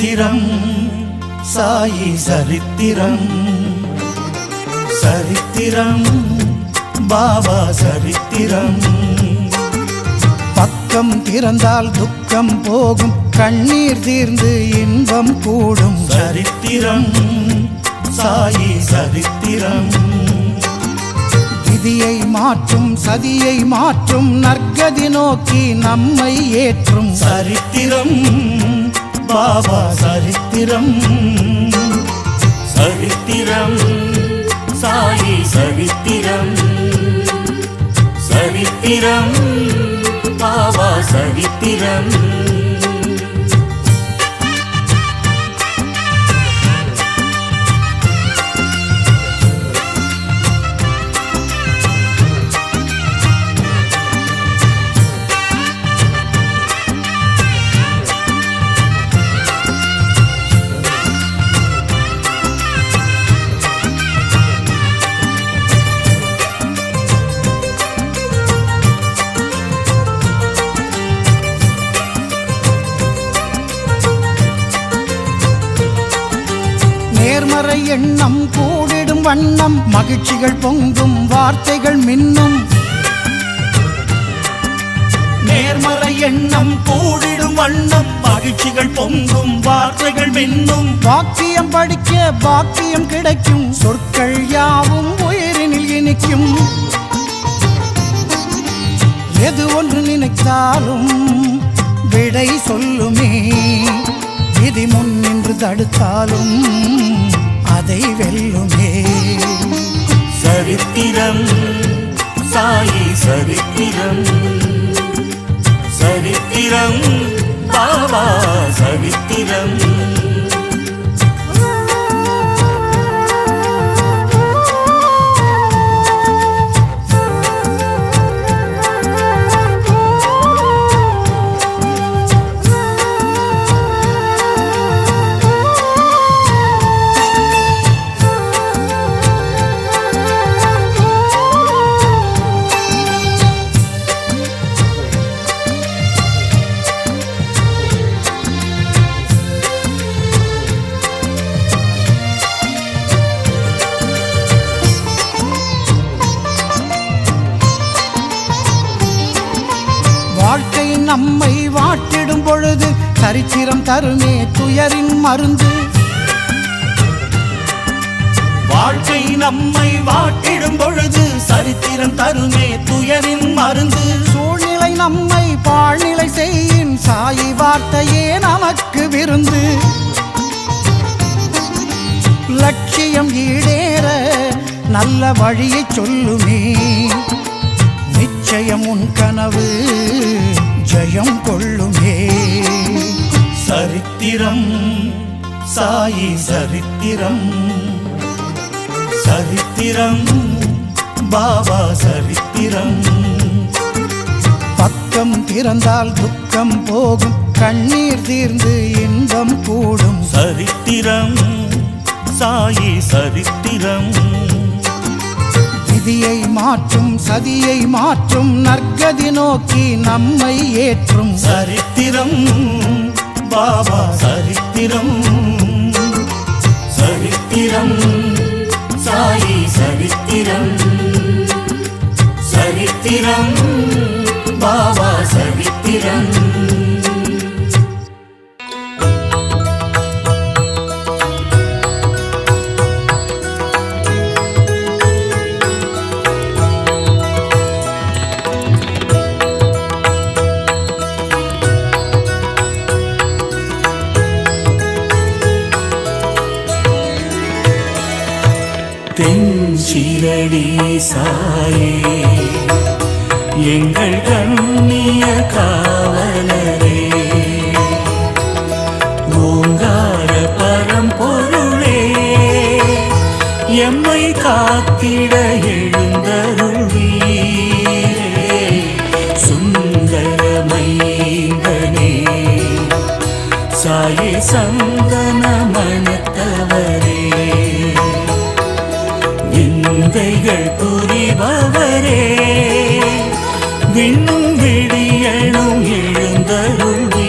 சரித்திரம் சாயி சரித்திரம் சரித்திரம் பாபா சரித்திரம் பக்கம் திறந்தால் துக்கம் போகும் கண்ணீர் தீர்ந்து இன்பம் கூடும் சரித்திரம் சாயி சரித்திரம் விதியை மாற்றும் சதியை மாற்றும் நற்கதி நோக்கி நம்மை ஏற்றும் சரித்திரம் பாபா சரித்திரம் சரித்திரம் சாயி சரித்திரம் சரித்திரம் பாபா சரித்திரம் நேர்மறை எண்ணம் கூடிடும் வண்ணம் மகிழ்ச்சிகள் பொங்கும் வார்த்தைகள் மின்னும் நேர்மறை எண்ணம் கூடிடும் வண்ணம் மகிழ்ச்சிகள் பொங்கும் வார்த்தைகள் மின்னும் வாக்கியம் படிக்க பாக்கியம் கிடைக்கும் சொற்கள் யாவும் உயிரினில் இனிக்கும் எது ஒன்று நினைத்தாலும் விடை சொல்லுமே விதி முன் நின்று தடுத்தாலும் அதை வெல்லுமே சரித்திரம் சாயி சரித்திரம் சரித்திரம் பாபா சரித்திரம் நம்மை வாட்டிடும் பொழுது சரித்திரம் தருமே துயரின் மருந்து வாழ்க்கை நம்மை வாட்டிடும் பொழுது சரித்திரம் தருமே துயரின் மருந்து சூழ்நிலை நம்மை பாழ்நிலை செய்யும் சாயி வார்த்தையே நமக்கு விருந்து லட்சியம் ஈடேற நல்ல வழியை சொல்லுமே நிச்சயம் உன் கனவு ஜெயம் கொள்ளுமே சரித்திரம் சாயி சரித்திரம் சரித்திரம் பாபா சரித்திரம் பக்கம் திறந்தால் துக்கம் போகும் கண்ணீர் தீர்ந்து இன்பம் கூடும் சரித்திரம் சாயி சரித்திரம் விதியை மாற்றும் சதியை மாற்றும் நற்கதி நோக்கி நம்மை ஏற்றும் சரித்திரம் பாபா சரித்திரம் சரித்திரம் சாயி சரித்திரம் சரித்திரம் பாபா சரித்திரம் தென்சிரடி சாயே எங்கள் கண்ணிய காவலரே ஓங்கார பரம்பொருளே எம்மை காத்திட எழுந்தருள்வீரே சுந்தரமைந்தனே சாயே சந்தன மனத்தவரே விந்தைகள் புரிபவரே விண்ணும் விடியணும் எழுந்தருள்வீரே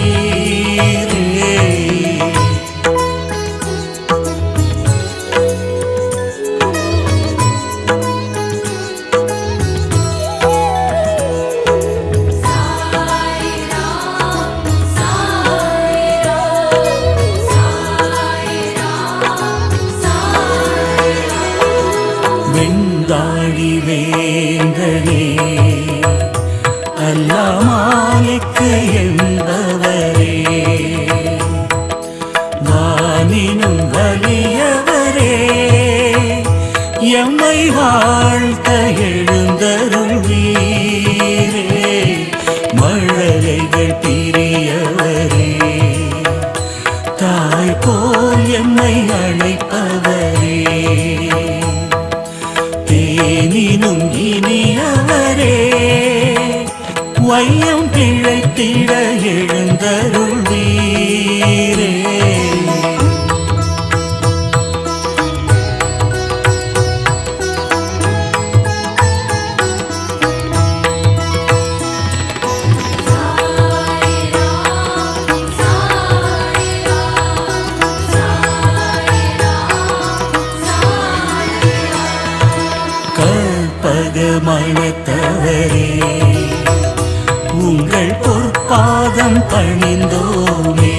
பாதம் பணிந்தோமே.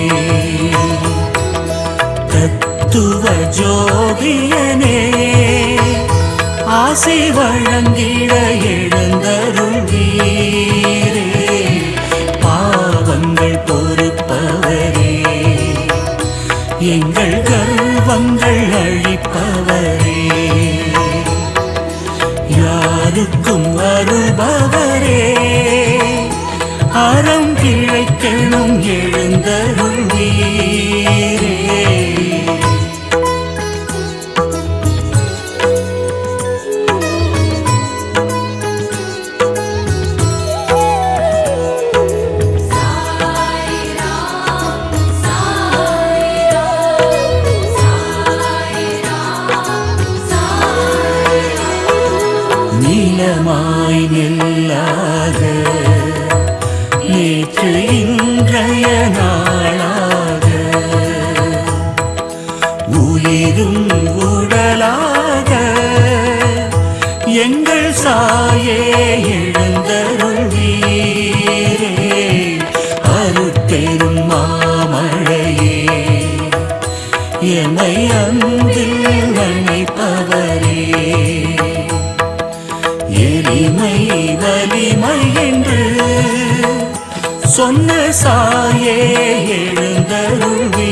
தத்துவ ஜோதியனே ஆசி வழங்கிட எழுந்தருள்வீரே. பாவங்கள் பொறுப்பவரே, எங்கள் கர்வங்கள் அழிப்பவரே, யாருக்கும் வருபவரே, அறம் கிழைக்கணும் எழுந்தருள்வீரே. நீலமாய் நெல்லாக நேற்று இன்றைய நாளாக உயிரும் உடலாக எங்கள் சாயே எழுந்தருள்வீரே. அருட்பெரும் மாமழையே, எமை அன்பில் அணைப்பவரே, எளிமை வலிமை என்று சொன்ன சாயே எழுந்தருள்வீரே.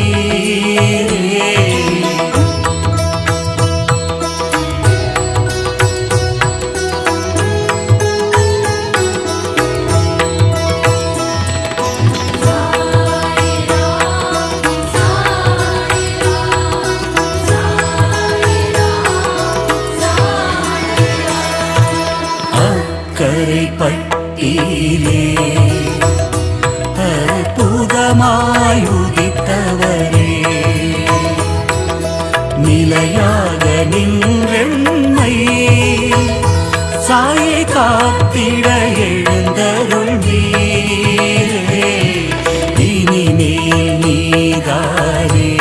அக்கரை பட்டியிலே அற்புதமாய் உதித்தவரே, நிலையாக நின்றென்னை சாயை காத்திட எழுந்தருள்வீரே. இனிமேல் நீதானே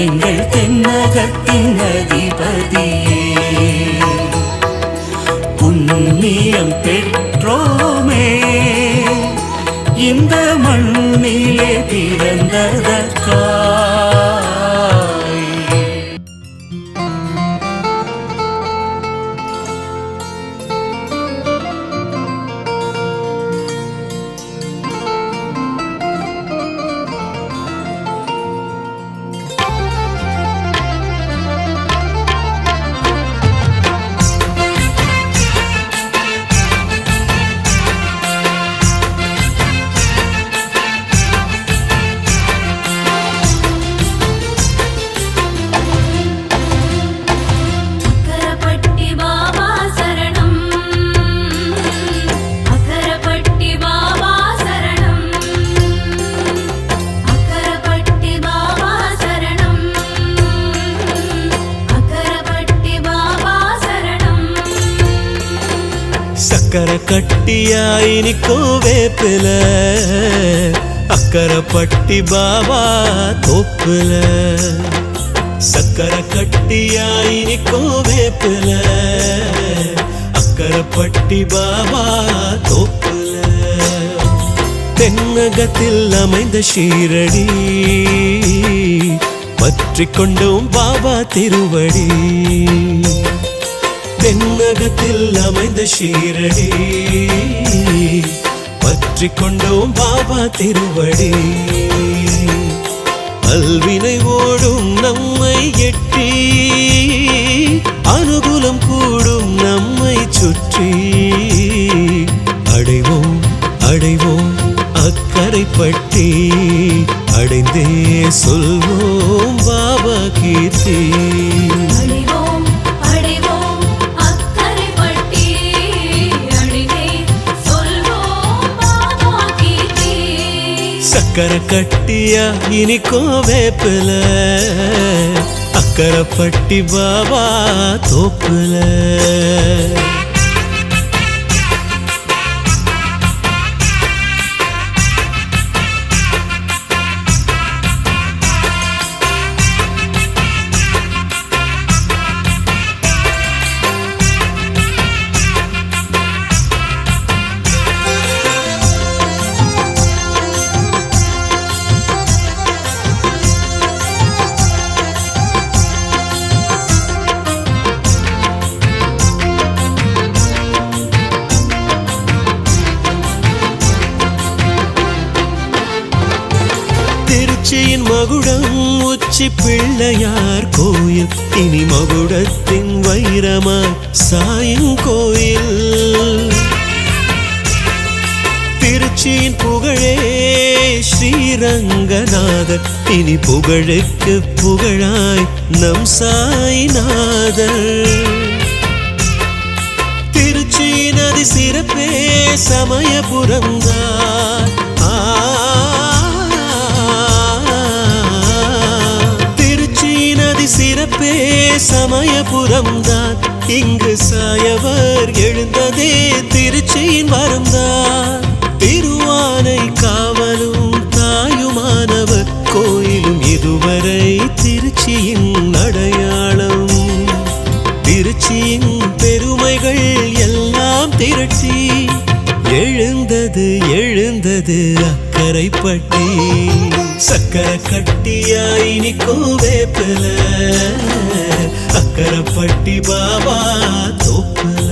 எங்கள் தென்னகத்தின் அதிபதியே, புண்ணியம் பெற்றோமே இந்த மண்ணிலே பிறந்ததற்காய். சக்கரை கட்டியாய் நிற்கும் வேப்பில, அக்கரை பட்டி பாபா தோப்புல. சக்கரை கட்டியாய் நிற்கும் வேப்பில, அக்கரை பட்டி பாபா தோப்புல. தென்னகத்தில் அமைந்த ஷீரடி பற்றிக் கொண்டும் பாபா திருவடி. தென்னகத்தில் அமைந்த ஷீரடி பற்றிக் கொண்டோம் பாபா திருவடி. அல்வினை ஓடும் நம்மை எட்டி, அனுகூலம் கூடும் நம்மை சுற்றி. அடைவோம் அடைவோம் அக்கரை பட்டி, அடைந்தே சொல்வோம் பாபா கீர்த்தி. சக்கரை கட்டியா இனிக்கும் வேப்பில, அக்கரை பட்டி பாபா தோப்புல. திருச்சியின் மகுடம் உச்சி பிள்ளையார் கோயில் இனி மகுடத்தின் வைரமாய் சாயும் கோயில் திருச்சியின் புகழே ஸ்ரீரங்கநாதர் இனி புகழுக்கு புகழாய் நம் சாய்நாதர் திருச்சியின் அதி சிறப்பே சமயபுரம்தான் திருச்சியின் அதி சிறப்பே சமயபுரம்தான் இங்கு சாயவர் எழுந்ததே திருச்சியின் வரம்தான் திருவானை காவலும் தாயுமானவர் கோயிலும் இதுவரை திருச்சியின் அடையாளம் திருச்சியின் பெருமைகள் எல்லாம் திரட்டி எழுந்தது எழுந்தது அக்கரைப்பட்டி சக்கரை கட்டியாய் இனிக்கும் வேப்பில அக்கரைப்பட்டி பாபா தோப்புல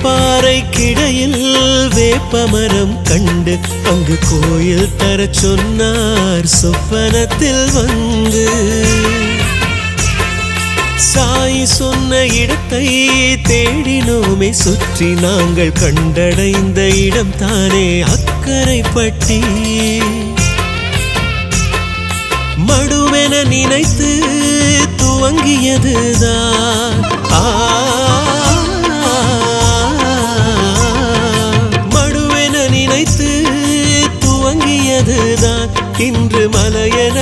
பாறைக்கிடையில் வேப்பமரம் கண்டு அங்கு கோயில் தர சொன்னார் சொப்பனத்தில் வந்து சாய் சொன்ன இடத்தை தேடினோமே சுற்றி நாங்கள் கண்டடைந்த இடம் தானே அக்கரைப்பட்டி மடுவென நினைத்து துவங்கியதுதான் துவங்கியதுதான் இன்று மலையென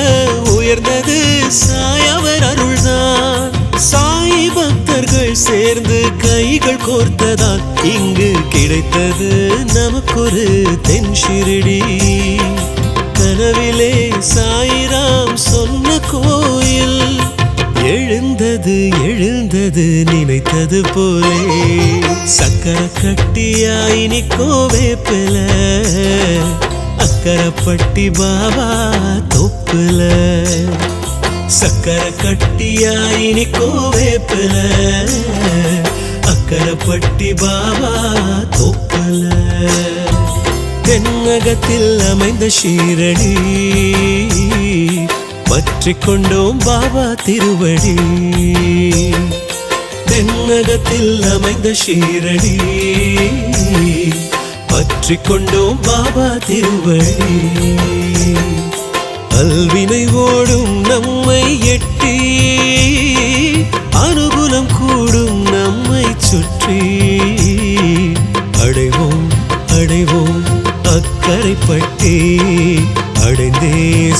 உயர்ந்தது சாயவர் அருள்தான் சாய் பக்தர்கள் சேர்ந்து கைகள் கோர்த்ததால் இங்கு கிடைத்தது நமக்கொரு தென் ஷிரடி கனவிலே சாயிராம் சொன்ன கோயில் எழுந்தது எழுந்தது நினைத்தது போலே சக்கரை கட்டியாய் இனிக்கும் வேப்பில அக்கரைப்பட்டி பாபா தோப்புல சக்கரை கட்டியாய் இனிக்கும் வேப்பில அக்கரைப்பட்டி பாபா தோப்புல தென்னகத்தில் அமைந்த ஷீரடி பற்றிக் கொண்டோம் பாபா திருவடி தென்னகத்தில் அமைந்த ஷீரடி பற்றிக் கொண்டோம் பாபா திருவடி அல்வினை ஓடும் நம்மை எட்டி அனுகூலம் கூடும் நம்மை சுற்றி அடைவோம் அடைவோம் அக்கரைப்பட்டி அடைந்தே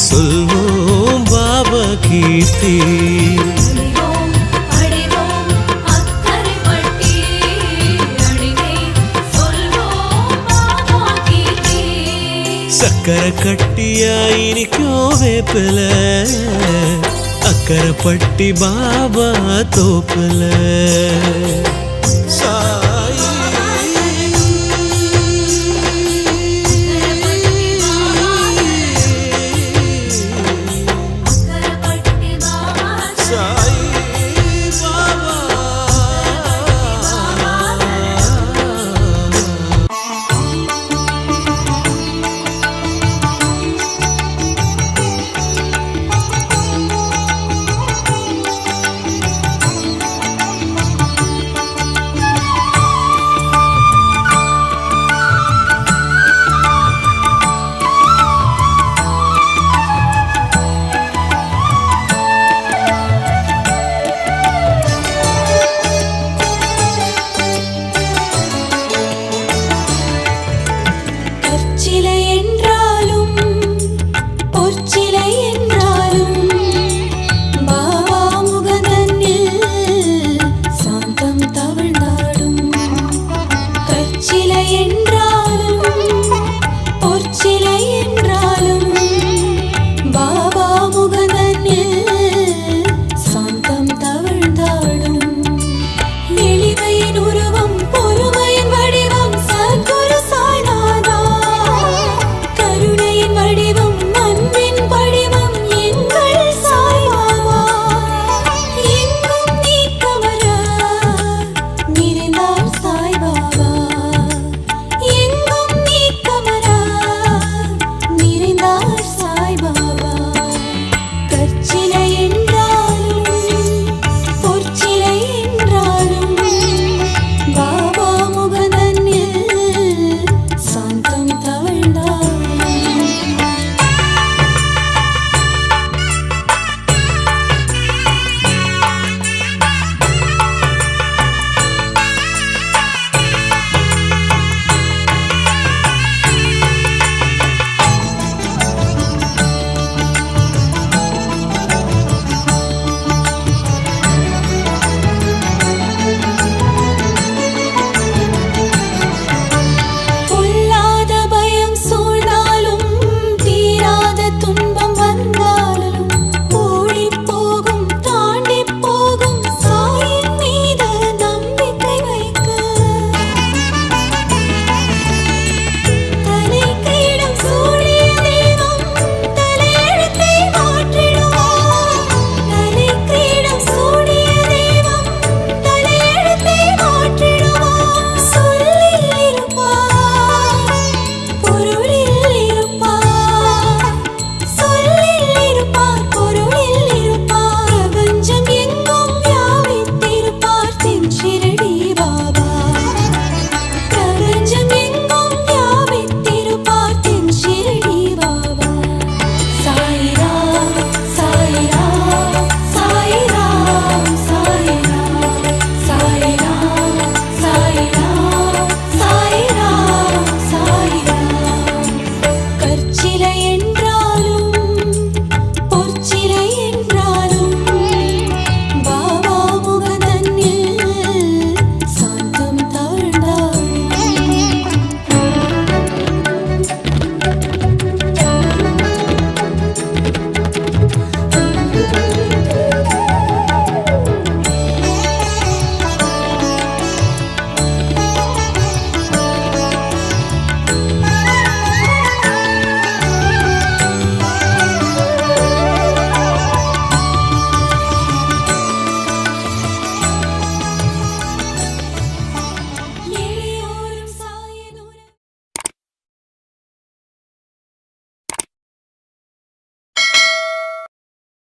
சொல்வோம் பாபா கீர்த்தி சக்கரை கட்டியாய் இனிக்கும் வேப்பில அக்கரைப்பட்டி பாபா தோப்புல